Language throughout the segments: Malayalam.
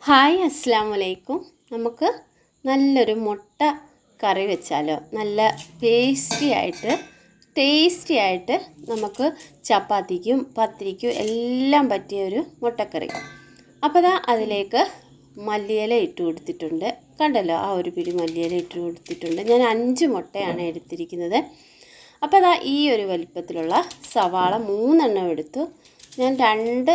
ഹായ് അസ്സാം വലൈക്കും. നമുക്ക് നല്ലൊരു മുട്ട കറി വെച്ചാലോ? നല്ല ടേസ്റ്റി ആയിട്ട് നമുക്ക് ചപ്പാത്തിക്കും പത്തിരിക്കും എല്ലാം പറ്റിയൊരു മുട്ടക്കറി. അപ്പോൾ അതിലേക്ക് മല്ലിയില ഇട്ട് കൊടുത്തിട്ടുണ്ട്. കണ്ടല്ലോ, ആ ഒരു പിടി മല്ലിയില ഇട്ട് കൊടുത്തിട്ടുണ്ട്. ഞാൻ 5 മുട്ടയാണ് എടുത്തിരിക്കുന്നത്. അപ്പോൾ ഈ ഒരു വലിപ്പത്തിലുള്ള സവാള 3 എണ്ണം എടുത്തു. ഞാൻ 2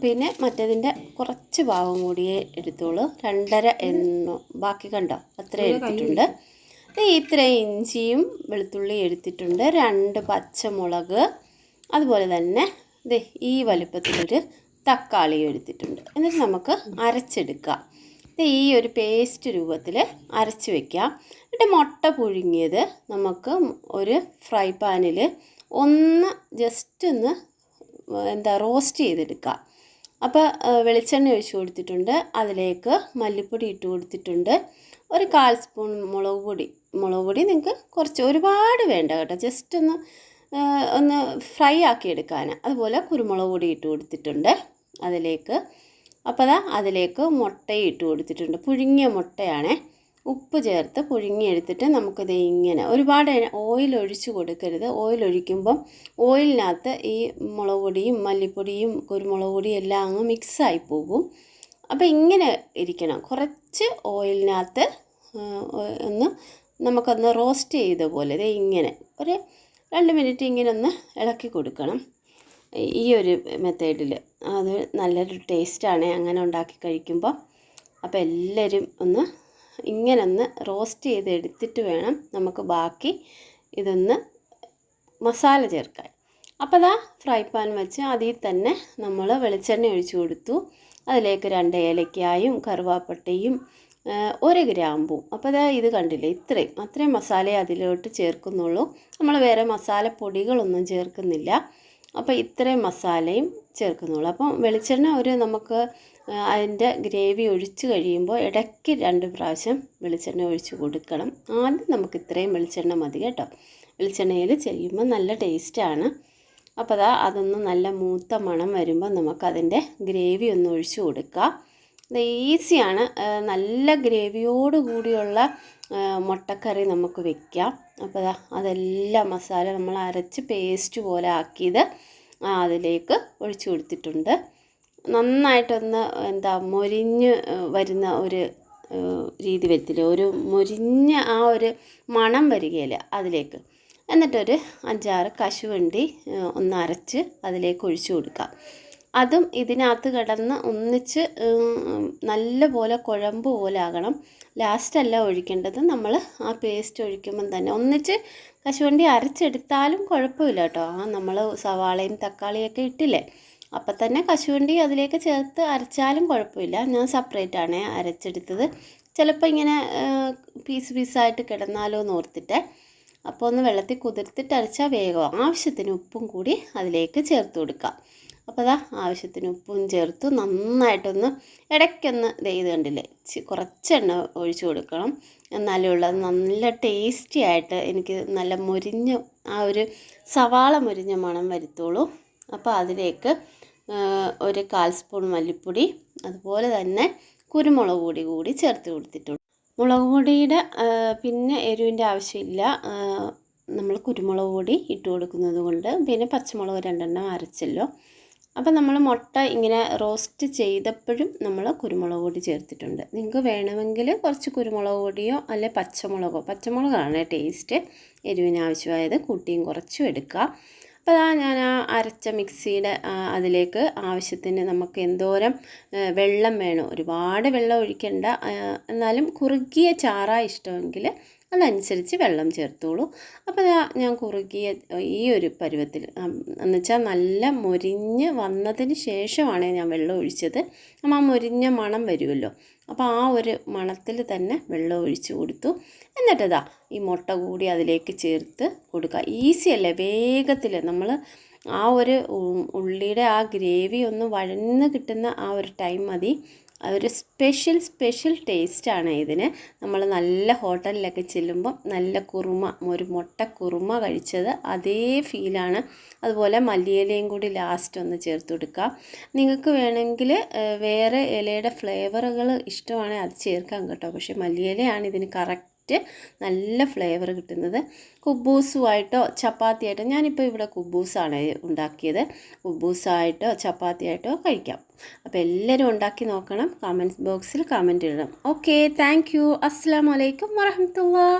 പിന്നെ മറ്റേതിൻ്റെ കുറച്ച് ഭാഗം കൂടിയേ എടുത്തോളൂ. 2.5 എണ്ണം ബാക്കി കണ്ടോ, അത്രയും എടുത്തിട്ടുണ്ട്. ഇത്രയും ഇഞ്ചിയും വെളുത്തുള്ളി എടുത്തിട്ടുണ്ട്. 2 പച്ചമുളക്, അതുപോലെ തന്നെ ഈ വലിപ്പത്തിലൊരു തക്കാളിയും എടുത്തിട്ടുണ്ട്. എന്നിട്ട് നമുക്ക് അരച്ചെടുക്കാം. ഈ ഒരു പേസ്റ്റ് രൂപത്തിൽ അരച്ച് വയ്ക്കാം. എന്നിട്ട് മുട്ട പുഴുങ്ങിയത് നമുക്ക് ഒരു ഫ്രൈ പാനിൽ ജസ്റ്റ് ഒന്ന് റോസ്റ്റ് ചെയ്തെടുക്കുക. അപ്പോൾ വെളിച്ചെണ്ണ ഒഴിച്ച് കൊടുത്തിട്ടുണ്ട്. അതിലേക്ക് മല്ലിപ്പൊടി ഇട്ട് കൊടുത്തിട്ടുണ്ട്. ഒരു 1/4 സ്പൂൺ മുളക് പൊടി നിങ്ങൾക്ക് കുറച്ച് ഒരുപാട് വേണ്ട കേട്ടോ, ജസ്റ്റ് ഒന്ന് ഫ്രൈ ആക്കി എടുക്കാൻ. അതുപോലെ കുരുമുളക് പൊടി ഇട്ട് കൊടുത്തിട്ടുണ്ട് അതിലേക്ക്. അപ്പോൾ അതിലേക്ക് മുട്ടയും ഇട്ട് കൊടുത്തിട്ടുണ്ട്. പുഴുങ്ങിയ മുട്ടയാണേ. ഉപ്പ് ചേർത്ത് പുഴുങ്ങിയെടുത്തിട്ട് നമുക്കിത് ഇങ്ങനെ ഒരുപാട് ഓയിൽ ഒഴിച്ച് കൊടുക്കരുത്. ഓയിൽ ഒഴിക്കുമ്പം ഓയിലിനകത്ത് ഈ മുളക് പൊടിയും മല്ലിപ്പൊടിയും കുരുമുളക് പൊടിയും എല്ലാം അങ്ങ് മിക്സായി പോകും. അപ്പോൾ ഇങ്ങനെ ഇരിക്കണം. കുറച്ച് ഓയിലിനകത്ത് നമുക്കൊന്ന് റോസ്റ്റ് ചെയ്ത പോലെ ഇങ്ങനെ ഒരു 2 മിനിറ്റ് ഇങ്ങനെ ഒന്ന് ഇളക്കി കൊടുക്കണം. ഈ ഒരു മെത്തേഡിൽ അത് നല്ലൊരു ടേസ്റ്റാണ് അങ്ങനെ ഉണ്ടാക്കി കഴിക്കുമ്പോൾ. അപ്പോൾ എല്ലാവരും ഇങ്ങനെ റോസ്റ്റ് ചെയ്ത് എടുത്തിട്ട് വേണം നമുക്ക് ബാക്കി ഇതൊന്ന് മസാല ചേർക്കാൻ. അപ്പോൾ ഫ്രൈ പാൻ വെച്ച് അതിൽ തന്നെ നമ്മൾ വെളിച്ചെണ്ണ ഒഴിച്ച് കൊടുത്തു. അതിലേക്ക് 2 ഏലക്കായും കറുവാപ്പട്ടയും 1 ഗ്രാമ്പും. അപ്പോൾ ഇത് കണ്ടില്ലേ, അത്രയും മസാലയെ അതിലോട്ട് ചേർക്കുന്നുള്ളൂ. നമ്മൾ വേറെ മസാലപ്പൊടികളൊന്നും ചേർക്കുന്നില്ല. അപ്പോൾ ഇത്രയും മസാലയും ചേർക്കുന്നുള്ളൂ. അപ്പം വെളിച്ചെണ്ണ നമുക്ക് അതിൻ്റെ ഗ്രേവി ഒഴിച്ച് കഴിയുമ്പോൾ ഇടയ്ക്ക് 2 പ്രാവശ്യം വെളിച്ചെണ്ണ ഒഴിച്ച് കൊടുക്കണം. ആദ്യം നമുക്ക് ഇത്രയും വെളിച്ചെണ്ണ മതി കേട്ടോ. വെളിച്ചെണ്ണയിൽ ചെയ്യുമ്പോൾ നല്ല ടേസ്റ്റാണ്. അപ്പോൾ അതൊന്ന് നല്ല മൂത്ത മണം വരുമ്പോൾ നമുക്കതിൻ്റെ ഗ്രേവി ഒന്ന് ഒഴിച്ച് കൊടുക്കാം. ഇത് ഈസിയാണ്. നല്ല ഗ്രേവിയോട് കൂടിയുള്ള മുട്ടക്കറി നമുക്ക് വെക്കാം. അപ്പോൾ അതെല്ലാം മസാല നമ്മൾ അരച്ച് പേസ്റ്റ് പോലെ ആക്കിയത് അതിലേക്ക് ഒഴിച്ചു കൊടുത്തിട്ടുണ്ട്. നന്നായിട്ടൊന്ന് മൊരിഞ്ഞ് വരുന്ന ഒരു രീതി വരത്തില്ല, ഒരു മൊരിഞ്ഞ ആ ഒരു മണം വരികയില്ല അതിലേക്ക്. എന്നിട്ടൊരു 5-6 കശുവണ്ടി ഒന്ന് അരച്ച് അതിലേക്ക് ഒഴിച്ചു കൊടുക്കാം. അതും ഇതിനകത്ത് കിടന്ന് ഒന്നിച്ച് നല്ലപോലെ കുഴമ്പ് പോലെ ആകണം. ലാസ്റ്റല്ല ഒഴിക്കേണ്ടത്, നമ്മൾ ആ പേസ്റ്റ് ഒഴിക്കുമ്പം തന്നെ ഒന്നിച്ച് കശുവണ്ടി അരച്ചെടുത്താലും കുഴപ്പമില്ല കേട്ടോ. നമ്മൾ സവാളയും തക്കാളിയൊക്കെ ഇട്ടില്ലേ, അപ്പം തന്നെ കശുവണ്ടി അതിലേക്ക് ചേർത്ത് അരച്ചാലും കുഴപ്പമില്ല. ഞാൻ സെപ്പറേറ്റാണ് അരച്ചെടുത്തത്. ചിലപ്പോൾ ഇങ്ങനെ പീസായിട്ട് കിടന്നാലോ എന്ന് ഓർത്തിട്ട്. അപ്പോൾ ഒന്ന് വെള്ളത്തിൽ കുതിർത്തിട്ട് അരച്ചാൽ വേഗം. ആവശ്യത്തിന് ഉപ്പും കൂടി അതിലേക്ക് ചേർത്ത് കൊടുക്കാം. അപ്പോൾ ആവശ്യത്തിന് ഉപ്പും ചേർത്ത് നന്നായിട്ടൊന്ന് ഇടയ്ക്കൊന്ന് ഇത് കണ്ടില്ലേ, കുറച്ച് എണ്ണ ഒഴിച്ച് കൊടുക്കണം. എന്നാലും ഉള്ളത് നല്ല ടേസ്റ്റി ആയിട്ട് എനിക്ക് നല്ല മൊരിഞ്ഞ ആ ഒരു സവാള മൊരിഞ്ഞ മണം വരുത്തുള്ളൂ. അപ്പോൾ അതിലേക്ക് ഒരു 1/4 സ്പൂൺ മല്ലിപ്പൊടി, അതുപോലെ തന്നെ കുരുമുളക് പൊടി കൂടി ചേർത്ത് കൊടുത്തിട്ടുണ്ട്. മുളക് പൊടിയുടെ പിന്നെ എരിവിൻ്റെ ആവശ്യമില്ല, നമ്മൾ കുരുമുളക് പൊടി ഇട്ട് കൊടുക്കുന്നത് കൊണ്ട്. പിന്നെ പച്ചമുളക് 2 എണ്ണം അരച്ചല്ലോ. അപ്പോൾ നമ്മൾ മുട്ട ഇങ്ങനെ റോസ്റ്റ് ചെയ്തപ്പോഴും നമ്മൾ കുരുമുളക് പൊടി ചേർത്തിട്ടുണ്ട്. നിങ്ങൾക്ക് വേണമെങ്കിൽ കുറച്ച് കുരുമുളക് പൊടിയോ അല്ലെ പച്ചമുളകാണ് ടേസ്റ്റ്. എരിവിന് ആവശ്യമായത് കൂട്ടിയും കുറച്ചും എടുക്കുക. അപ്പോൾ ഞാൻ ആ അരച്ച മിക്സിയുടെ അതിലേക്ക് ആവശ്യത്തിന് നമുക്ക് എന്തോരം വെള്ളം വേണോ, ഒരുപാട് വെള്ളം ഒഴിക്കണ്ട, എന്നാലും കുറുകിയ ചാറാ ഇഷ്ടമെങ്കിൽ അതനുസരിച്ച് വെള്ളം ചേർത്തോളൂ. അപ്പോൾ ഞാൻ കുറുകിയ ഈ ഒരു പരുവത്തിൽ എന്നുവെച്ചാൽ നല്ല മൊരിഞ്ഞ് വന്നതിന് ശേഷമാണ് ഞാൻ വെള്ളം ഒഴിച്ചത്. അപ്പോൾ ആ മൊരിഞ്ഞ മണം വരുമല്ലോ, അപ്പോൾ ആ ഒരു മണത്തിൽ തന്നെ വെള്ളം ഒഴിച്ച് കൊടുത്തു. എന്നിട്ട് ഈ മുട്ട കൂടി അതിലേക്ക് ചേർത്ത് കൊടുക്കുക. ഈസിയല്ലേ, വേഗത്തിൽ നമ്മൾ ആ ഒരു ഉള്ളിയുടെ ആ ഗ്രേവി ഒന്ന് വഴന്ന് കിട്ടുന്ന ആ ഒരു ടൈം മതി. ഒരു സ്പെഷ്യൽ ടേസ്റ്റാണ് ഇതിന്. നമ്മൾ നല്ല ഹോട്ടലിലൊക്കെ ചെല്ലുമ്പം നല്ല കുറുമ, ഒരു മുട്ട കുറുമ കഴിച്ചത് അതേ ഫീലാണ്. അതുപോലെ മല്ലിയിലയും കൂടി ലാസ്റ്റ് ഒന്ന് ചേർത്ത് കൊടുക്കുക. നിങ്ങൾക്ക് വേണമെങ്കിൽ വേറെ ഇലയുടെ ഫ്ലേവറുകൾ ഇഷ്ടമാണെങ്കിൽ അത് ചേർക്കാം കേട്ടോ. പക്ഷേ മല്ലിയിലയാണ് ഇതിന് കറക്റ്റ് നല്ല ഫ്ലേവർ കിട്ടുന്നത്. കുബൂസുമായിട്ടോ ചപ്പാത്തിയായിട്ടോ, ഞാനിപ്പോൾ ഇവിടെ കുബൂസാണ് ഉണ്ടാക്കിയത്, കുബൂസായിട്ടോ ചപ്പാത്തിയായിട്ടോ കഴിക്കാം. അപ്പോൾ എല്ലാവരും ഉണ്ടാക്കി നോക്കണം. കമൻറ്റ് ബോക്സിൽ കമൻറ്റ് ഇടണം. Okay, thank you. അസ്സലാമു അലൈക്കും വറഹ്മത്തുള്ളാഹി.